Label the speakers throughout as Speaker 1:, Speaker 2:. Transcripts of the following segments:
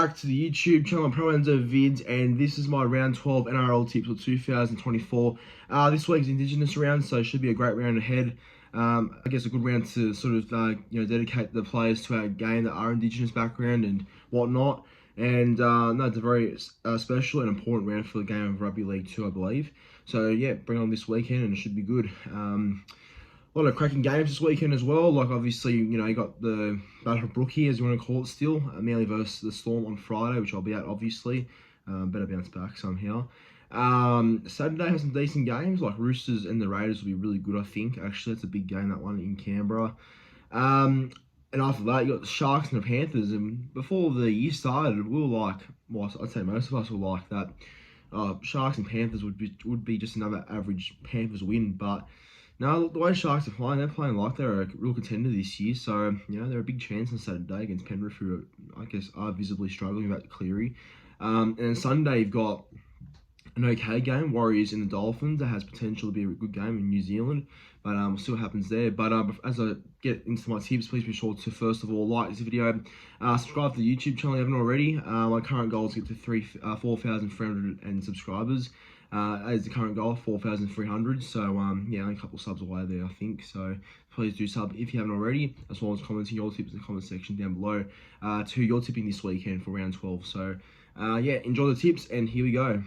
Speaker 1: back to the YouTube channel, Pro Enzo Vids, and this is my round 12 NRL tips for 2024. This week's Indigenous Round, so it should be a great round ahead. I guess a good round to sort of dedicate the players to our game that are Indigenous background and whatnot. And no, it's a very special and important round for the game of Rugby League 2, I believe. So yeah, bring on this weekend and it should be good. A lot of cracking games this weekend as well. Like obviously, you got the Battle of Brookie, as you want to call it still. Manly versus the Storm on Friday, which I'll be at obviously. Better bounce back somehow. Saturday has some decent games, like Roosters and the Raiders will be really good, I think. Actually, it's a big game, that one in Canberra. And after that, you got the Sharks and the Panthers. And before the year started, we were like, well, I'd say most of us were like that. Sharks and Panthers would be just another average Panthers win, but no, the way Sharks are playing, they're playing like they're a real contender this year. So, they're a big chance on Saturday against Penrith, who I guess are visibly struggling without Cleary. And then Sunday, you've got an okay game, Warriors and the Dolphins. That has potential to be a good game in New Zealand, but we'll see what happens there. But as I get into my tips, please be sure to, first of all, like this video, subscribe to the YouTube channel if you haven't already. My current goal is to get to 4,300 subscribers. That is the current goal, 4,300. So, only a couple subs away there, I think. So, please do sub if you haven't already, as well as commenting your tips in the comment section down below to who you're tipping this weekend for round 12. So, enjoy the tips, and here we go.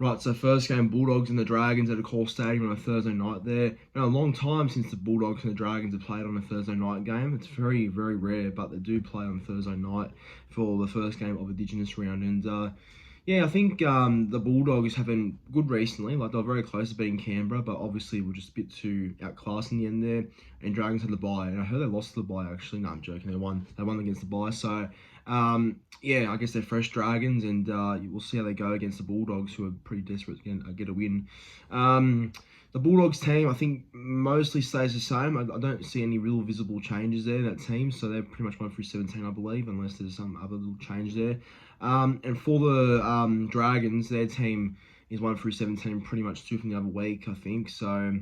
Speaker 1: Right, so first game, Bulldogs and the Dragons at a Core Stadium on a Thursday night there. Been a long time since the Bulldogs and the Dragons have played on a Thursday night game. It's very, very rare, but they do play on Thursday night for the first game of Indigenous Round. And I think the Bulldogs have been good recently. Like, they were very close to beating Canberra, but obviously were just a bit too outclassed in the end there. And Dragons had the bye, and I heard they lost to the bye actually. No, I'm joking. They won against the bye. So I guess they're fresh Dragons, and we'll see how they go against the Bulldogs, who are pretty desperate to get a win. The Bulldogs team, I think, mostly stays the same. I don't see any real visible changes there in that team, so they're pretty much 1 through 17, I believe, unless there's some other little change there. And for the Dragons, their team is 1 through 17, pretty much 2 from the other week, I think. So,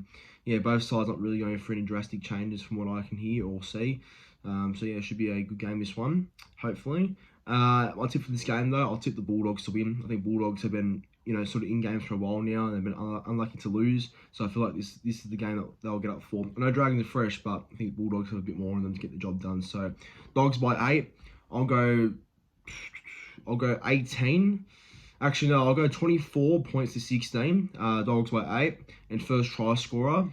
Speaker 1: both sides not really going for any drastic changes from what I can hear or see. It should be a good game, this one, hopefully. My tip for this game, though, I'll tip the Bulldogs to win. I think Bulldogs have been, sort of in games for a while now. They've been unlucky to lose. So I feel like this is the game that they'll get up for. I know Dragons are fresh, but I think Bulldogs have a bit more on them to get the job done. So, Dogs by 8. I'll go 18. Actually, no, I'll go 24 points to 16. Dogs by 8. And first try scorer,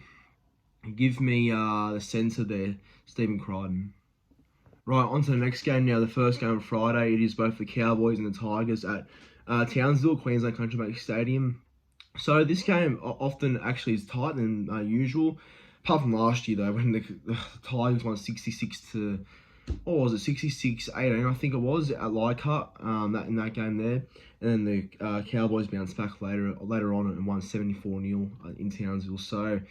Speaker 1: give me the centre there, Stephen Crichton. Right, on to the next game now. The first game on Friday. It is both the Cowboys and the Tigers at Townsville, Queensland Country Bank Stadium. So this game often actually is tighter than usual. Apart from last year, though, when the Tigers won 66-18, I think it was, at Leichhardt, in that game there. And then the Cowboys bounced back later on and won 74-0 in Townsville. So,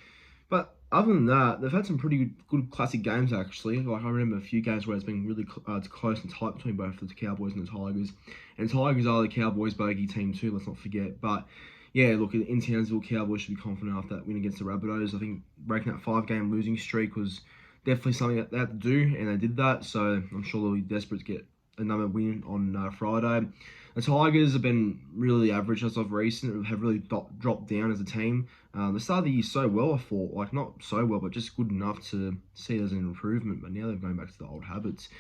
Speaker 1: but other than that, they've had some pretty good classic games, actually. Like, I remember a few games where it's been really close and tight between both the Cowboys and the Tigers. And Tigers are the Cowboys' bogey team too, let's not forget. But, look, in Townsville, Cowboys should be confident after that win against the Rabbitohs. I think breaking that 5-game losing streak was definitely something that they had to do, and they did that. So I'm sure they'll be desperate to get another win on Friday. The Tigers have been really average as of recent, have really dropped down as a team. They started the year so well, I thought, like not so well, but just good enough to see it as an improvement. But now they're going back to the old habits.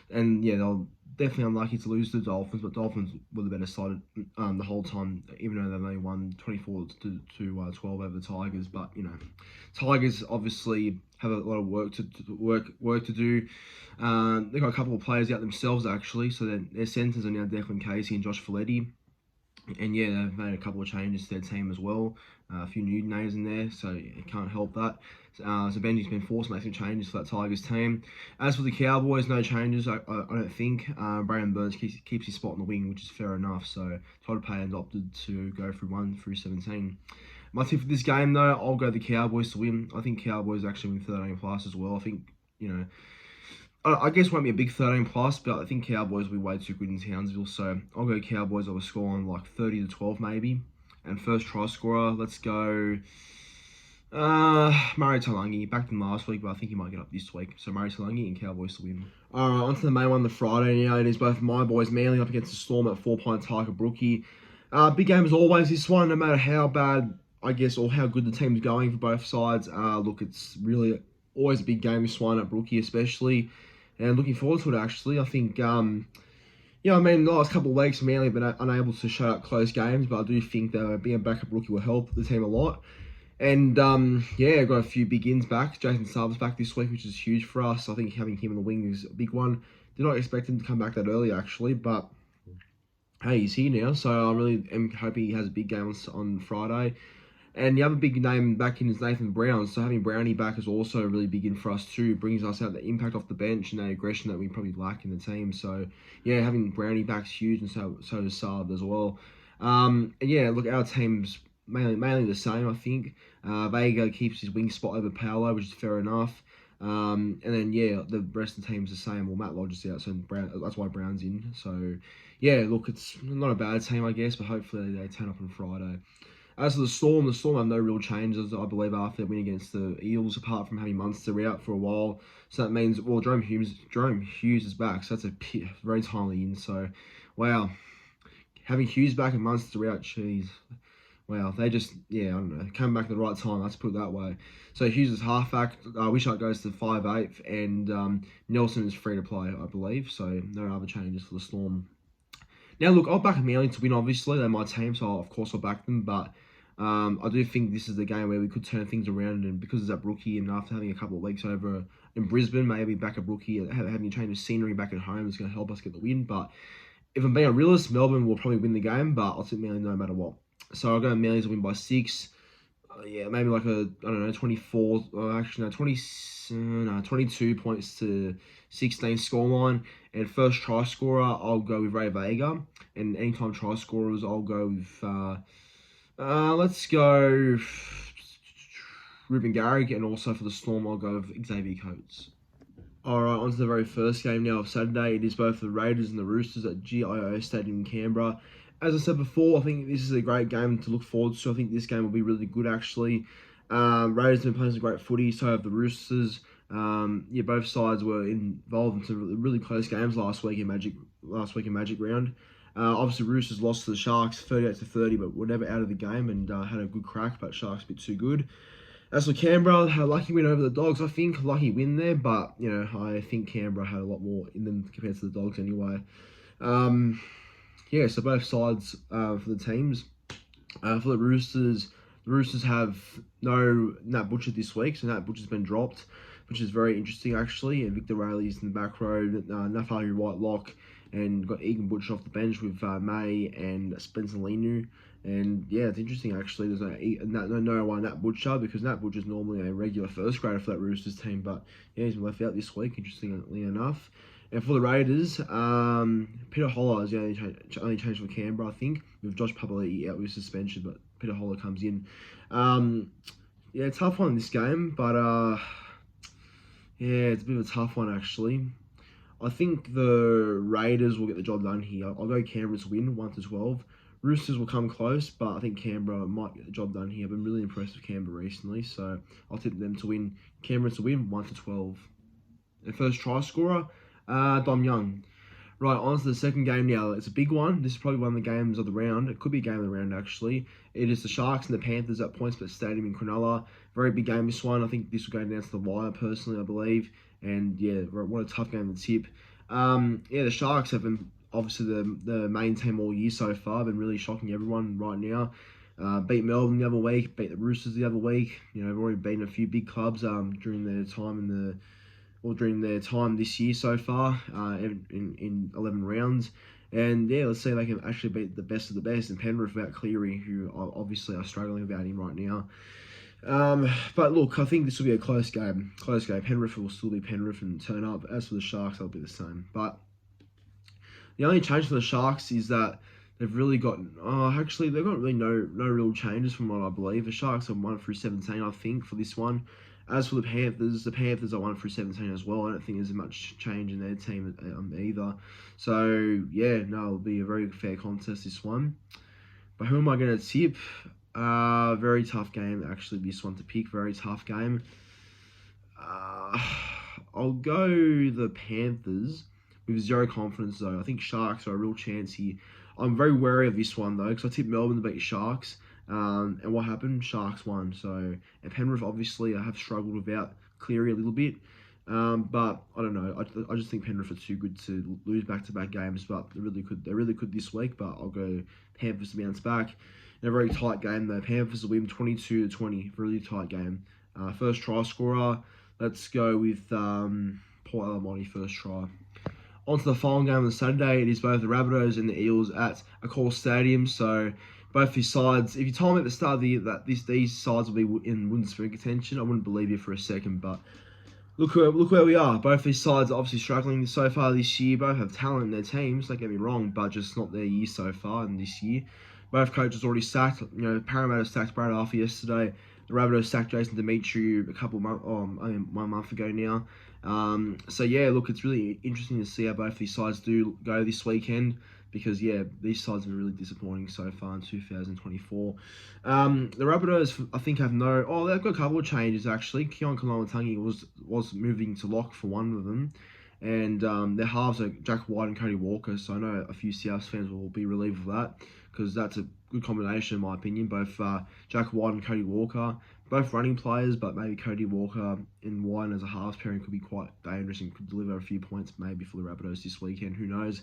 Speaker 1: And they'll definitely unlucky to lose to the Dolphins, but Dolphins were the better side the whole time, even though they've only won 24-12 over the Tigers. But Tigers obviously have a lot of work to do. They've got a couple of players out themselves actually, so their centres are now Declan Casey and Josh Folletti. And they've made a couple of changes to their team as well. A few new names in there, so you can't help that. So Benji's been forced to make some changes for that Tigers team. As for the Cowboys, no changes, I don't think. Brandon Burns keeps his spot on the wing, which is fair enough. So Todd Payne opted to go through 1 through 17. My tip for this game, though, I'll go the Cowboys to win. I think Cowboys actually win 13 plus as well. I think, I guess it won't be a big 13 plus, but I think Cowboys will be way too good in Townsville. So I'll go Cowboys. I'll score on like 30-12 maybe. And first try scorer, let's go Murray Talangi, backed him last week, but I think he might get up this week. So Murray Talangi and Cowboys to win. Alright, on to the main one, the Friday now. It is both my boys Manly up against the Storm at 4 Pine Tiger Brookie. Big game as always, this one, no matter how bad, I guess, or how good the team's going for both sides. Look, it's really always a big game, this one at Brookie especially. And looking forward to it, actually. I think, yeah, I mean, the last couple of weeks, Manly have been unable to shut up close games, but I do think that being back at Brookie will help the team a lot. And, yeah, got a few big ins back. Jason Sarver's back this week, which is huge for us. I think having him on the wing is a big one. Did not expect him to come back that early, actually, but hey, he's here now, so I really am hoping he has a big game on Friday. And the other big name back in is Nathan Brown, so having Brownie back is also really big in for us too. It brings us out the impact off the bench and the aggression that we probably lack in the team. So, yeah, having Brownie back is huge, and so does Saab as well. And yeah, look, our team's mainly the same, I think. Vega keeps his wing spot over Paolo, which is fair enough. And then, yeah, the rest of the team's the same. Well, Matt Lodge is out, so that's why Brown's in. So, yeah, look, it's not a bad team, I guess, but hopefully they turn up on Friday. As for the Storm have no real changes, I believe, after their win against the Eels, apart from having Munster out for a while. So that means, well, Jerome Hughes is back, so that's a very timely in. So, wow. Having Hughes back and Munster out, jeez. Wow, they just, yeah, I don't know, came back at the right time, let's put it that way. So Hughes is halfback, Wishart goes to 5'8", and Nelson is free to play, I believe, so no other changes for the Storm. Now, look, I'll back Manly to win, obviously. They're my team, so of course I'll back them. But I do think this is the game where we could turn things around. And because it's at Brookie, and after having a couple of weeks over in Brisbane, maybe back at Brookie, having a change of scenery back at home is going to help us get the win. But if I'm being a realist, Melbourne will probably win the game, but I'll take Manly no matter what. So I'll go Manly to win by 6. Yeah, maybe like a, I don't know, 24, actually, no, 22 points to 16 scoreline. And first try scorer, I'll go with Ray Vega. And anytime try scorers, I'll go with, let's go Ruben Garrick. And also for the Storm, I'll go with Xavier Coates. Alright, on to the very first game now of Saturday. It is both the Raiders and the Roosters at GIO Stadium in Canberra. As I said before, I think this is a great game to look forward to. I think this game will be really good, actually. Raiders have been playing some great footy, so have the Roosters. Yeah, both sides were involved in some really close games last week in Magic Round. Obviously, Roosters lost to the Sharks 38-30, but were never out of the game and had a good crack, but Sharks a bit too good. As for Canberra, had a lucky win over the Dogs. I think lucky win there, but you know I think Canberra had a lot more in them compared to the Dogs anyway. Yeah, so both sides for the teams. For the Roosters have no Nat Butcher this week, so Nat Butcher's been dropped, which is very interesting actually. And Victor Rayleigh's in the back row, Nafali right lock, and got Egan Butcher off the bench with May and Spencer Linu. And yeah, it's interesting actually. There's no Nat Butcher, because Nat Butcher's normally a regular first grader for that Roosters team, but yeah, he's been left out this week, interestingly enough. And for the Raiders, Peter Holler is the only change for Canberra, I think, with Josh Papali'i out with suspension, but Peter Holler comes in. Yeah, tough one in this game, but yeah, it's a bit of a tough one actually. I think the Raiders will get the job done here. I'll go Canberra to win 1-12. Roosters will come close, but I think Canberra might get the job done here. I've been really impressed with Canberra recently, so I'll tip them to win. Canberra to win 1-12. And first try scorer, Dom Young. Right, on to the second game now. It's a big one. This is probably one of the games of the round. It could be a game of the round, actually. It is the Sharks and the Panthers at PointsBet Stadium in Cronulla. Very big game, this one. I think this will go down to the wire, personally, I believe. And, yeah, what a tough game to tip. Yeah, the Sharks have been obviously the main team all year so far. Been really shocking everyone right now. Beat Melbourne the other week. Beat the Roosters the other week. You know, they've already beaten a few big clubs during their time during their time this year so far, in 11 rounds. And yeah, let's see if they can actually beat the best of the best, and Penrith without Cleary, who obviously are struggling without him right now. But look, I think this will be a close game. Penrith will still be Penrith and turn up. As for the Sharks, they'll be the same. But the only change for the Sharks is that they've really got, actually, they've got really no real changes from what I believe. The Sharks are 1-17, I think, for this one. As for the Panthers are 1-17 as well. I don't think there's much change in their team either. So, yeah, no, it'll be a very fair contest, this one. But who am I going to tip? Very tough game, actually, this one to pick. Very tough game. I'll go the Panthers with zero confidence, though. I think Sharks are a real chance here. I'm very wary of this one, though, because I tipped Melbourne to beat Sharks. And what happened? Sharks won. So, and Penrith, obviously, I have struggled without Cleary a little bit. But I don't know. I just think Penrith are too good to lose back-to-back games. But they really could this week. But I'll go Panthers to bounce back. In a very tight game, though. Panthers will win 22-20. Really tight game. First try scorer. Let's go with Paul Alamonte first try. On to the final game on the Saturday. It is both the Rabbitohs and the Eels at Accor Stadium. So both these sides, if you told me at the start of the year that these sides will be in wooden spoon contention, I wouldn't believe you for a second. But look where we are. Both these sides are obviously struggling so far this year. Both have talent in their teams, don't get me wrong, but just not their year so far in this year. Both coaches already sacked. Parramatta sacked Brad Arthur yesterday. The Rabbitohs sacked Jason Demetriou one month ago now. So yeah, look, it's really interesting to see how both these sides do go this weekend, because yeah, these sides have been really disappointing so far in 2024. The Rabbitohs, I think, they've got a couple of changes actually. Keon Kalamatangi was moving to lock for one of them, and their halves are Jack White and Cody Walker. So I know a few South fans will be relieved of that, because that's a good combination in my opinion. Both Jack White and Cody Walker, both running players, but maybe Cody Walker and White as a halves pairing could be quite dangerous and could deliver a few points maybe for the Rabbitohs this weekend. Who knows?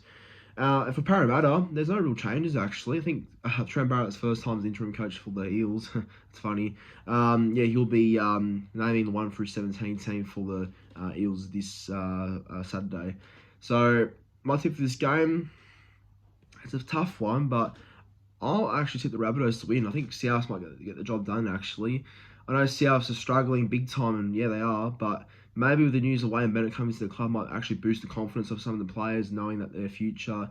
Speaker 1: And for Parramatta, there's no real changes actually. I think Trent Barrett's first time as interim coach for the Eels. It's funny. He'll be naming the 1 through 17 team for the Eels this Saturday. So my tip for this game, it's a tough one, but I'll actually tip the Rabbitohs to win. I think South might get the job done, actually. I know Souths are struggling big time, and yeah, they are, but maybe with the news of Wayne Bennett coming to the club might actually boost the confidence of some of the players, knowing that their future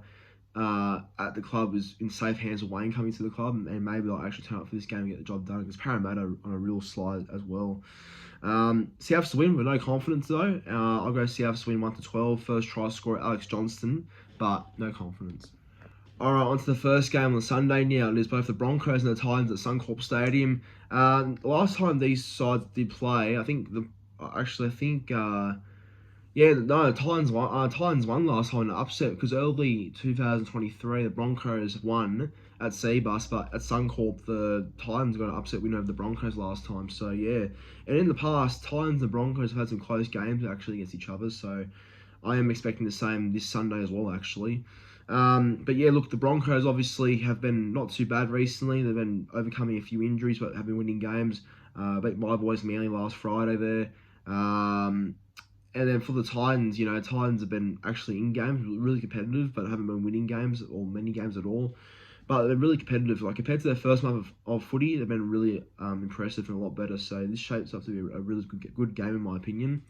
Speaker 1: at the club is in safe hands with Wayne coming to the club, and maybe they'll actually turn up for this game and get the job done, because Parramatta are on a real slide as well. Souths to win with no confidence, though. I'll go Souths to win 1-12. First try scorer, Alex Johnston, but no confidence. Alright, on to the first game on Sunday now. It is both the Broncos and the Titans at Suncorp Stadium. Last time these sides did play, Titans won. Titans won last time in an upset, because early 2023 the Broncos won at Seabus, but at Suncorp the Titans got an upset win over the Broncos last time. So yeah, and in the past Titans and Broncos have had some close games actually against each other. So I am expecting the same this Sunday as well, actually. But yeah, look, the Broncos obviously have been not too bad recently. They've been overcoming a few injuries, but have been winning games. Beat my boys Manly last Friday there. And then for the Titans, Titans have been actually in games really competitive, but haven't been winning games or many games at all. But they're really competitive. Like, compared to their first month of footy, they've been really impressive and a lot better. So this shapes up to be a really good game in my opinion.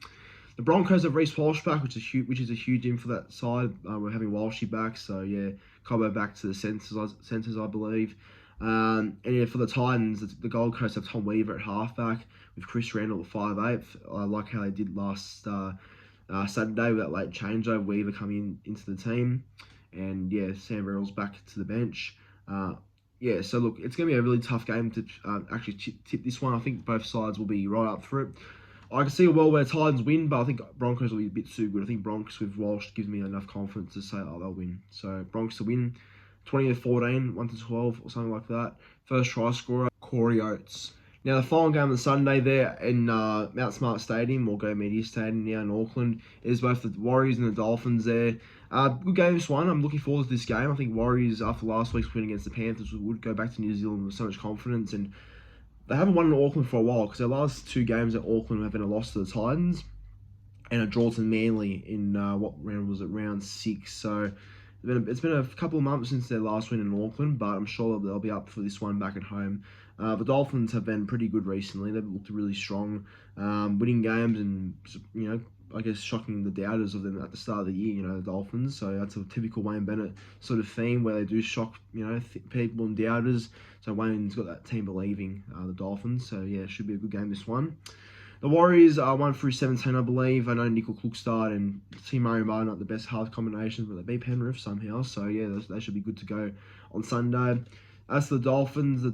Speaker 1: The Broncos have Reece Walsh back, which is a huge in for that side. We're having Walshy back, so yeah, Cobbo back to the centres, I believe. And yeah, for the Titans, the Gold Coast have Tom Weaver at halfback with Chris Randall at 5'8". I like how they did last Saturday with that late changeover. Weaver coming into the team, and yeah, Sam Verrill's back to the bench. So look, it's going to be a really tough game to actually tip this one. I think both sides will be right up for it. I can see a world where Titans win, but I think Broncos will be a bit too good. I think Broncos with Walsh gives me enough confidence to say, they'll win. So Broncos to win 20-14, 1-12, or something like that. First try scorer, Corey Oates. Now, the final game on Sunday there in Mount Smart Stadium, or Go Media Stadium now in Auckland, is both the Warriors and the Dolphins there. Good game this one. I'm looking forward to this game. I think Warriors, after last week's win against the Panthers, would go back to New Zealand with so much confidence, and they haven't won in Auckland for a while, because their last two games at Auckland have been a loss to the Titans and a draw to Manly in, what round was it? Round 6. So it's been a couple of months since their last win in Auckland, but I'm sure they'll be up for this one back at home. The Dolphins have been pretty good recently. They've looked really strong, winning games and, I guess shocking the doubters of them at the start of the year, the Dolphins. So that's a typical Wayne Bennett sort of theme where they do shock, people and doubters. So Wayne's got that team believing, the Dolphins. So yeah, it should be a good game this one. The Warriors are 1-17, I believe. I know Nickel Cookstad and T. Murray are not the best half combinations, but they beat Penrith somehow. So yeah, they should be good to go on Sunday. As for the Dolphins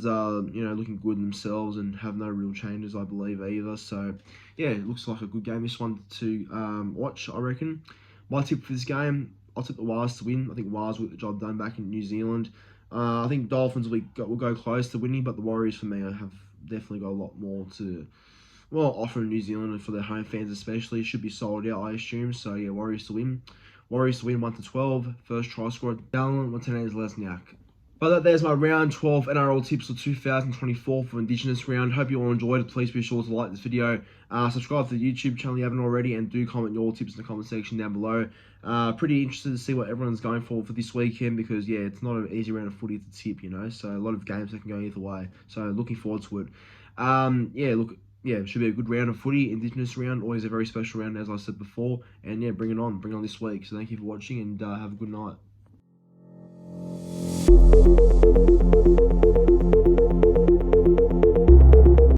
Speaker 1: are, looking good in themselves and have no real changes, I believe, either. So, yeah, it looks like a good game. This one to watch, I reckon. My tip for this game, I'll tip the Wars to win. I think Wars will get the job done back in New Zealand. I think Dolphins will go close to winning, but the Warriors, for me, have definitely got a lot more to offer in New Zealand and for their home fans especially. Should be sold out, I assume. So, yeah, Warriors to win. Warriors to win 1-12. First try scored, Dallin Martinez-Lesniak. But there's my round 12 NRL tips for 2024 for Indigenous Round. Hope you all enjoyed it. Please be sure to like this video. Subscribe to the YouTube channel if you haven't already, and do comment your tips in the comment section down below. Pretty interested to see what everyone's going for this weekend because, yeah, it's not an easy round of footy to tip, So a lot of games that can go either way. So looking forward to it. It should be a good round of footy. Indigenous Round, always a very special round, as I said before. And, yeah, bring it on this week. So thank you for watching, and have a good night.